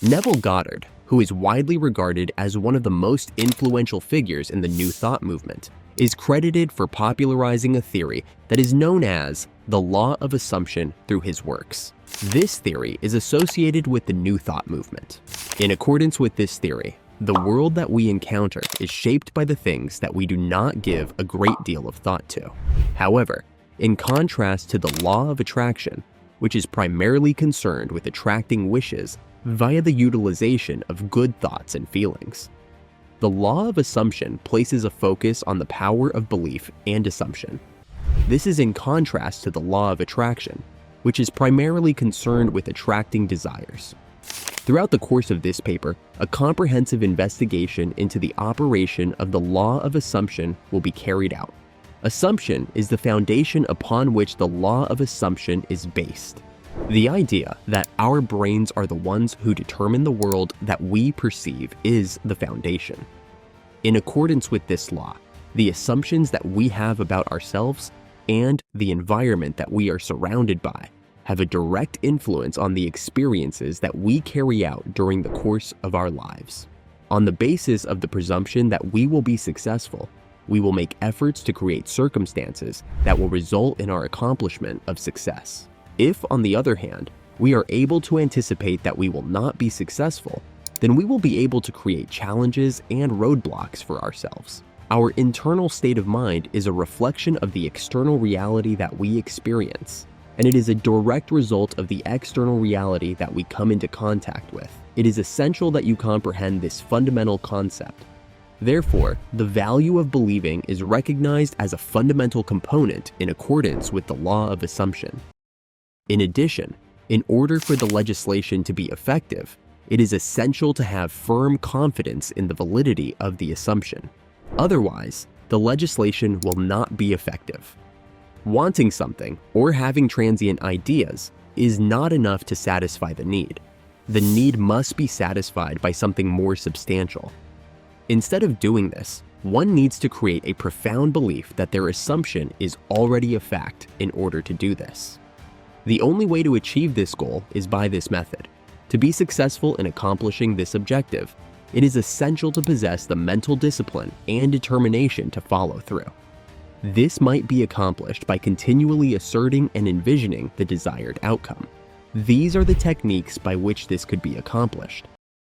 Neville Goddard, who is widely regarded as one of the most influential figures in the New Thought movement, is credited for popularizing a theory that is known as the law of assumption through his works. This theory is associated with the New Thought movement. In accordance with this theory, the world that we encounter is shaped by the things that we do not give a great deal of thought to. However, in contrast to the law of attraction, which is primarily concerned with attracting wishes via the utilization of good thoughts and feelings, the law of assumption places a focus on the power of belief and assumption. This is in contrast to the law of attraction, which is primarily concerned with attracting desires. Throughout the course of this paper, a comprehensive investigation into the operation of the law of assumption will be carried out. Assumption is the foundation upon which the law of assumption is based. The idea that our brains are the ones who determine the world that we perceive is the foundation. In accordance with this law, the assumptions that we have about ourselves and the environment that we are surrounded by have a direct influence on the experiences that we carry out during the course of our lives. On the basis of the presumption that we will be successful, we will make efforts to create circumstances that will result in our accomplishment of success. If, on the other hand, we are able to anticipate that we will not be successful, then we will be able to create challenges and roadblocks for ourselves. Our internal state of mind is a reflection of the external reality that we experience, and it is a direct result of the external reality that we come into contact with. It is essential that you comprehend this fundamental concept. Therefore, the value of believing is recognized as a fundamental component in accordance with the law of assumption. In addition, in order for the legislation to be effective, it is essential to have firm confidence in the validity of the assumption. Otherwise, the legislation will not be effective. Wanting something or having transient ideas is not enough to satisfy the need. The need must be satisfied by something more substantial. Instead of doing this, one needs to create a profound belief that their assumption is already a fact in order to do this. The only way to achieve this goal is by this method. To be successful in accomplishing this objective, it is essential to possess the mental discipline and determination to follow through. This might be accomplished by continually asserting and envisioning the desired outcome. These are the techniques by which this could be accomplished.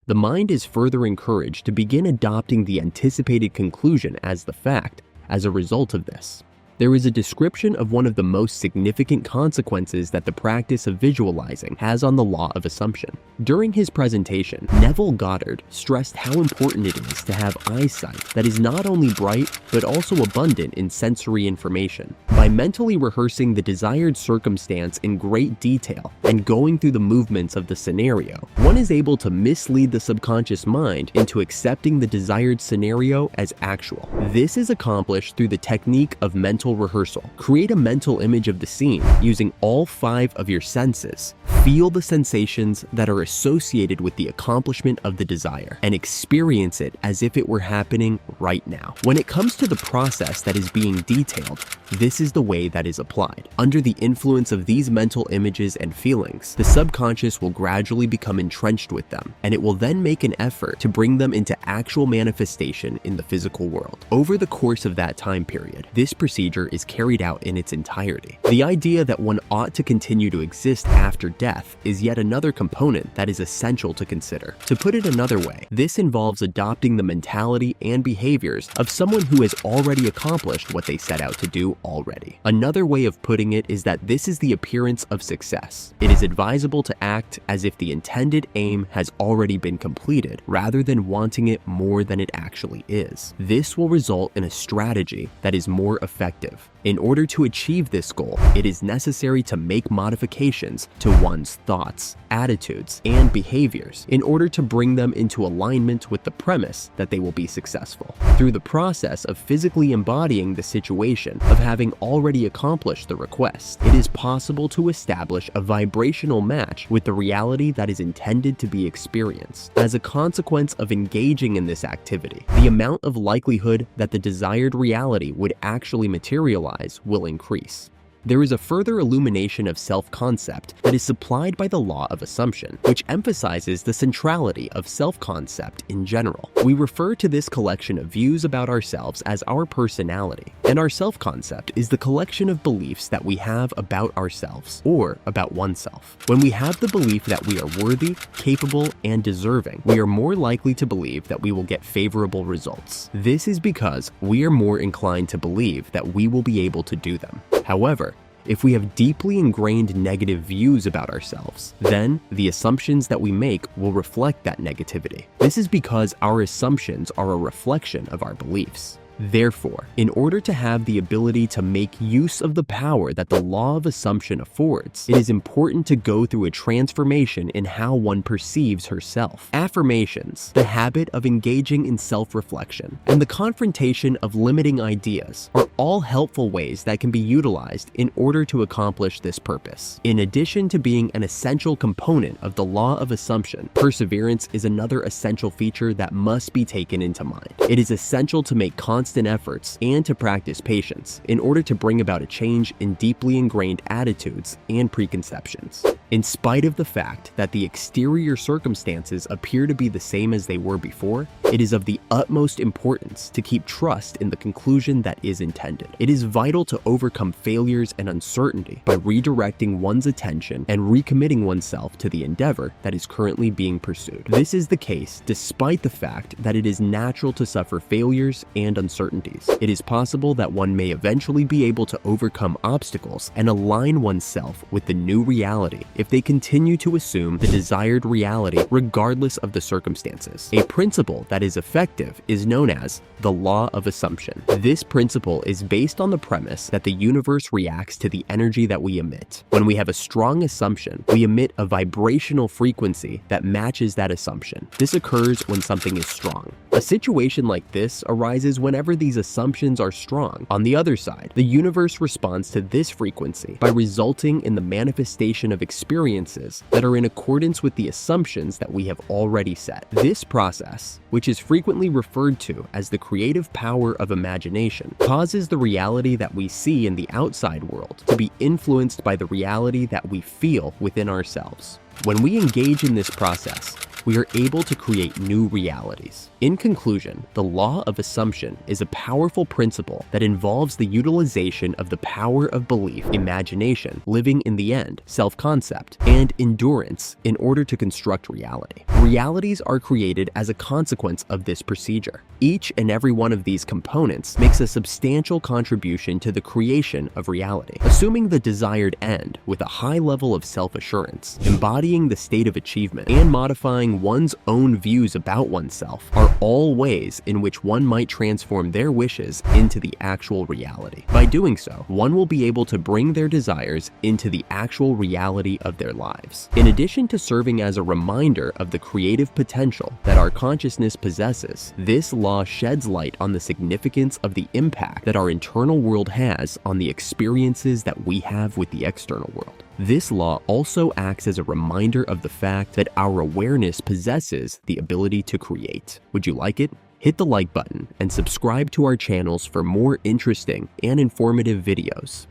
The mind is further encouraged to begin adopting the anticipated conclusion as the fact as a result of this. There is a description of one of the most significant consequences that the practice of visualizing has on the law of assumption. During his presentation, Neville Goddard stressed how important it is to have eyesight that is not only bright, but also abundant in sensory information. By mentally rehearsing the desired circumstance in great detail and going through the movements of the scenario, one is able to mislead the subconscious mind into accepting the desired scenario as actual. This is accomplished through the technique of mental rehearsal. Create a mental image of the scene using all 5 of your senses. Feel the sensations that are associated with the accomplishment of the desire and experience it as if it were happening right now. When it comes to the process that is being detailed, this is the way that is applied. Under the influence of these mental images and feelings, the subconscious will gradually become entrenched with them, and it will then make an effort to bring them into actual manifestation in the physical world. Over the course of that time period, this procedure is carried out in its entirety. The idea that one ought to continue to exist after death is yet another component that is essential to consider. To put it another way, this involves adopting the mentality and behaviors of someone who has already accomplished what they set out to do already. Another way of putting it is that this is the appearance of success. It is advisable to act as if the intended aim has already been completed, rather than wanting it more than it actually is. This will result in a strategy that is more effective. In order to achieve this goal, it is necessary to make modifications to one's thoughts, attitudes, and behaviors in order to bring them into alignment with the premise that they will be successful. Through the process of physically embodying the situation of having already accomplished the request, it is possible to establish a vibrational match with the reality that is intended to be experienced. As a consequence of engaging in this activity, the amount of likelihood that the desired reality would actually materialize will increase. There is a further illumination of self-concept that is supplied by the law of assumption, which emphasizes the centrality of self-concept in general. We refer to this collection of views about ourselves as our personality, and our self-concept is the collection of beliefs that we have about ourselves or about oneself. When we have the belief that we are worthy, capable, and deserving, we are more likely to believe that we will get favorable results. This is because we are more inclined to believe that we will be able to do them. However, if we have deeply ingrained negative views about ourselves, then the assumptions that we make will reflect that negativity. This is because our assumptions are a reflection of our beliefs. Therefore, in order to have the ability to make use of the power that the law of assumption affords, it is important to go through a transformation in how one perceives herself. Affirmations, the habit of engaging in self-reflection, and the confrontation of limiting ideas are all helpful ways that can be utilized in order to accomplish this purpose. In addition to being an essential component of the law of assumption, perseverance is another essential feature that must be taken into mind. It is essential to make constant efforts and to practice patience in order to bring about a change in deeply ingrained attitudes and preconceptions. In spite of the fact that the exterior circumstances appear to be the same as they were before, it is of the utmost importance to keep trust in the conclusion that is intended. It is vital to overcome failures and uncertainty by redirecting one's attention and recommitting oneself to the endeavor that is currently being pursued. This is the case despite the fact that it is natural to suffer failures and uncertainties. It is possible that one may eventually be able to overcome obstacles and align oneself with the new reality if they continue to assume the desired reality regardless of the circumstances. A principle that is effective is known as the law of assumption. This principle is based on the premise that the universe reacts to the energy that we emit. When we have a strong assumption, we emit a vibrational frequency that matches that assumption. This occurs when something is strong. A situation like this arises whenever these assumptions are strong. On the other side, the universe responds to this frequency by resulting in the manifestation of experiences that are in accordance with the assumptions that we have already set. This process, which is frequently referred to as the creative power of imagination, causes the reality that we see in the outside world to be influenced by the reality that we feel within ourselves. When we engage in this process, we are able to create new realities. In conclusion, the law of assumption is a powerful principle that involves the utilization of the power of belief, imagination, living in the end, self-concept, and endurance in order to construct reality. Realities are created as a consequence of this procedure. Each and every one of these components makes a substantial contribution to the creation of reality. Assuming the desired end with a high level of self-assurance, embodying the state of achievement, and modifying one's own views about oneself are all ways in which one might transform their wishes into the actual reality. By doing so, one will be able to bring their desires into the actual reality of their lives. In addition to serving as a reminder of the creative potential that our consciousness possesses, this law sheds light on the significance of the impact that our internal world has on the experiences that we have with the external world. This law also acts as a reminder of the fact that our awareness possesses the ability to create. Would you like it? Hit the like button and subscribe to our channels for more interesting and informative videos.